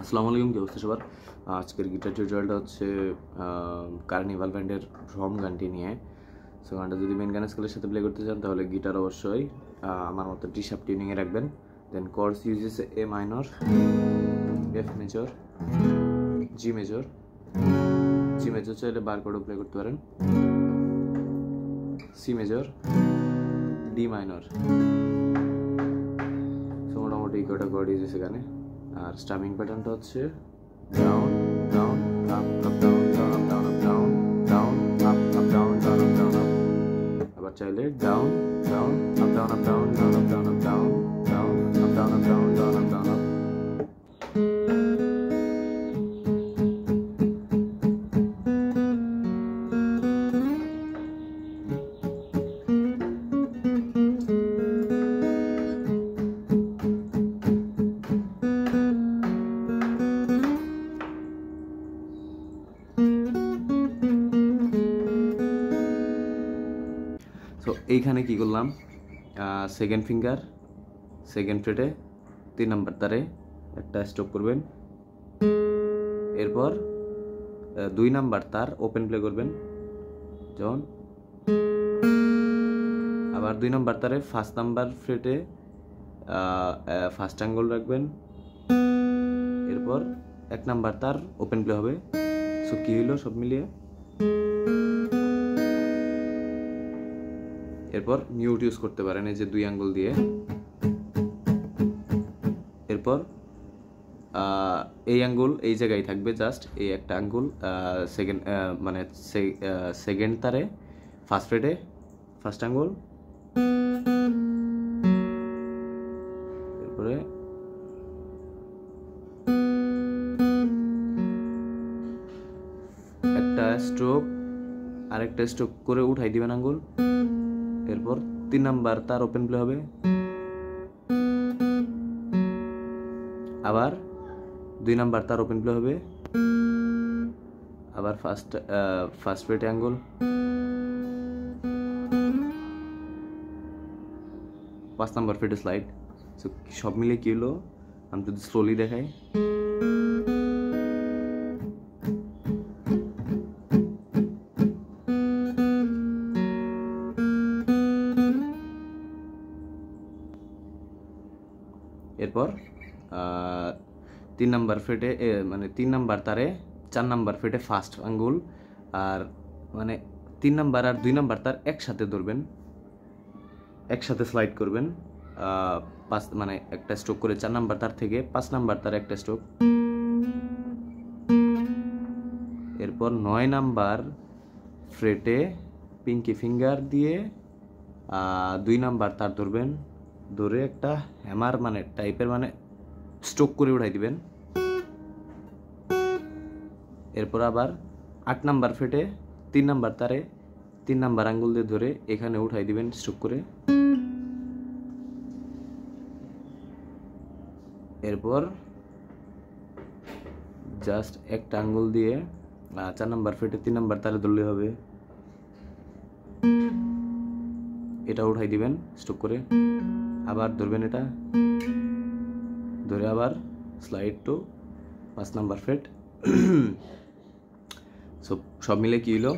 আসসালামু আলাইকুম, কি অবস্থা সবার? আজকের গিটার টিউটোরিয়ালটা হচ্ছে কার্নিভাল ব্যান্ডের ভ্রম গানটি নিয়ে। সো গানটা যদি মেন গানের স্কেলের সাথে প্লে করতে চান তাহলে গিটার অবশ্যই আমার মতো টি শার্প টিউনিংয়ে রাখবেন। Then chords uses A minor, F major, G major. G major চাইলে বার কর্ডও প্লে করতে পারেন, C major, D minor. So মোটামুটি কয়টা কর্ড ইউজেস এখানে। আর স্টামিং প্যাটার্নটা হচ্ছে down down up up down down up down up down down up up down down up down up. আবার চাইলে down down up down up down down up down up down down up down up down down up down up. তো এইখানে কি করলাম, second finger second ফ্রেটে 3 number তারে একটা stroke করবেন, এরপর 2 নাম্বার তার ওপেন প্লে করবেন যেমন, আবার 2 নাম্বার তারে ফার্স্ট নাম্বার ফ্রেটে ফার্স্ট আঙ্গুল রাখবেন, এরপর 1 নাম্বার তার ওপেন প্লে হবে। সো কি হইলো সব মিলিয়ে, এরপর মিউট ইউজ করতে পারেন এই যে 2 আঙ্গুল দিয়ে। এরপর এই আঙ্গুল এই জায়গায় থাকবে, জাস্ট এই একটা আঙ্গুল সেকেন্ড মানে সেকেন্ড তারে ফার্স্ট ফ্রেটে ফার্স্ট আঙ্গুল, এরপরে একটা স্ট্রোক আরেকটা স্ট্রোক করে উঠাই দিবেন আঙ্গুল, এরপর 3 নাম্বার তার ওপেন প্লে হবে, আবার 2 নাম্বার তার ওপেন প্লে হবে, আবার ফার্স্ট ফ্রেটে আঙ্গুল, 5 নাম্বার ফ্রেটে স্লাইড। সো সব মিলে কি হলো আমি যদি স্লোলি দেখাই, এরপর 3 নাম্বার ফ্রেটে মানে 3 নাম্বার তারে 4 নাম্বার ফ্রেটে ফার্স্ট আঙ্গুল, আর মানে 3 নাম্বার আর 2 নাম্বার তার একসাথে ধরবেন, একসাথে স্লাইড করবেন, 5 মানে একটা স্ট্রোক করে 4 নাম্বার তার থেকে 5 নাম্বার তার একটা স্ট্রোক, এরপর 9 নাম্বার ফ্রেটে পিঙ্কি ফিঙ্গার দিয়ে 2 নাম্বার তার ধরবেন, ধরে একটা হ্যামার মানে টাইপের মানে স্ট্রোক করে উঠাই দিবেন, এরপর আবার 8 নাম্বার ফ্রেটে 3 নাম্বার তারে 3 নাম্বার আঙ্গুল দিয়ে ধরে এখানে উঠাই দিবেন স্ট্রোক করে, এরপর জাস্ট একটা আঙ্গুল দিয়ে 4 নাম্বার ফ্রেটে 3 নাম্বার তারে ধরলে হবে, এটা উঠাই দিবেন স্ট্রোক করে, আবার ধরবেন এটা ধরে আবার স্লাইড টু 5 নাম্বার ফ্রেট। সব মিলে কি হলো,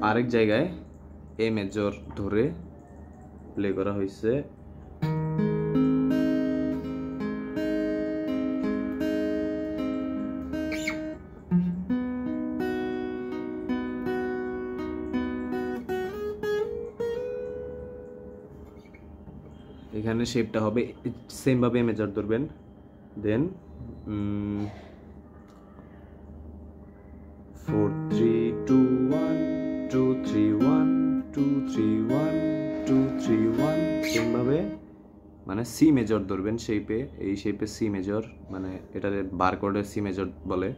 আরেক জায়গায় এ মেজর ধরে প্লে করা হয়েছে, এখানে শেপটা হবে সেম ভাবে এ মেজর ধরবেন, দেন 4 3 2 1 2 3 1 2 3 1 2 3 1 সেম ভাবে মানে সি মেজর ধরবেন শেপে, এই শেপে সি মেজর মানে এটারে বারকোডের সি মেজর বলে।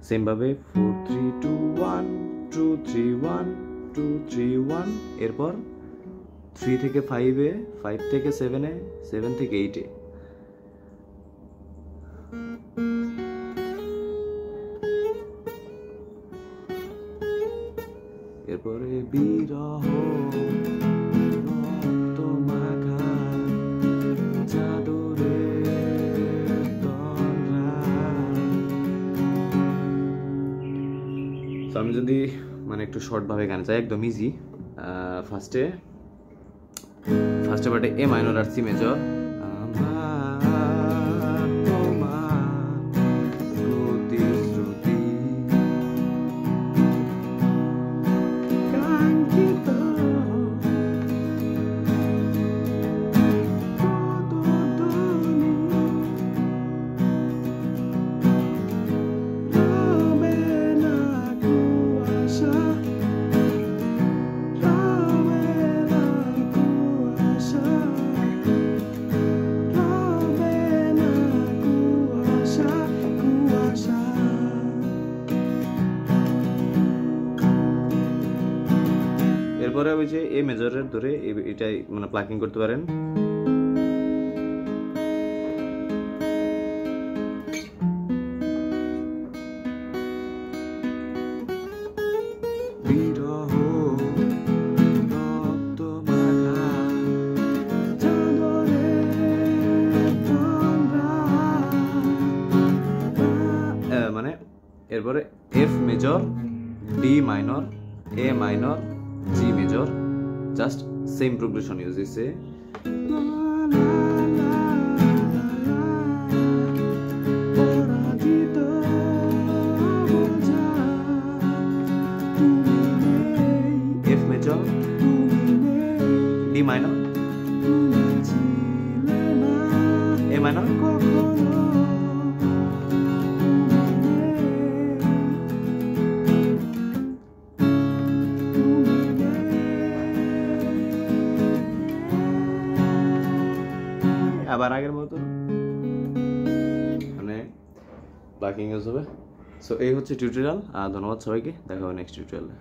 সেম ভাবে 4 3 2 1 2 3 1 2 3 1, এরপর 3 থেকে 5 এ, 5 থেকে 7 এ, 7 থেকে 8 এ। এরপরে বিরহ রক্ত মাখা চাদরে আমি যদি মানে একটু শর্ট ভাবে গান চাই, একদম ইজি। ফার্স্টে পার্টে এ মাইনর আর সি মেজর, এরপরে ওই যে এ মেজরের ধরে এটাই মানে প্লাকিং করতে পারেন। মানে এরপরে F major, D minor, A minor, G major, just same progression use হয়েছে। F major, D minor, A minor, আবার আগের মতো মানে প্লাকিং ইউজ হবে। সো এই হচ্ছে টিউটোরিয়াল। ধন্যবাদ সবাইকে, দেখা হবে নেক্সট টিউটোরিয়ালে।